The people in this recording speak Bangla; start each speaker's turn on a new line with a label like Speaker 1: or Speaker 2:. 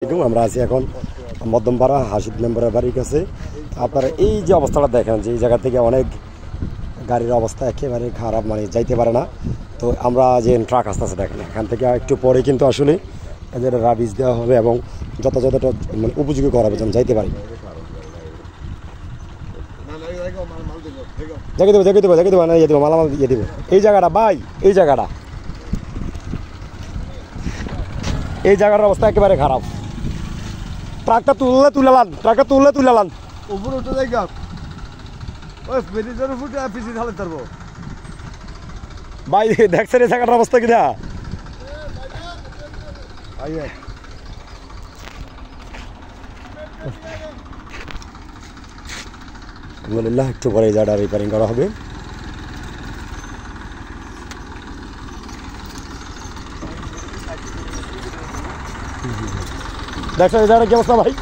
Speaker 1: আমরা আছি এখন মধ্যমপাড়া হাসিদ মেম্বারের বাড়ির কাছে। আপনারা এই যে অবস্থাটা দেখেন যে এই জায়গা থেকে অনেক গাড়ির অবস্থা একেবারে খারাপ, মানে যাইতে পারে না। তো আমরা যে ট্রাক আসতে আছে দেখেন, এখান থেকে একটু পরে কিন্তু আসলে এদের রাবিজ দেওয়া হবে এবং যথাযথটা মানে উপযোগী করা হবে যেন যাইতে পারি। জায়গা দেবো না, ইয়ে দেবো, মালামাল ইয়ে দেবো। এই জায়গাটা ভাই, এই জায়গাটার অবস্থা একেবারে খারাপ। ট্রাকটা তুললে লান
Speaker 2: উপরে উঠে জায়গা ওই ব্রিজের উপর পিছিয়ে ঢালে ধরবো
Speaker 1: ভাই। দেখছেন এই জায়গাটার অবস্থা কিনা? আলহামদুলিল্লাহ, একটু পরে এই জায়গাটা রিপেয়ারিং করা হবে। দেখছেন এই জায়গাটা কি অবস্থা ভাই?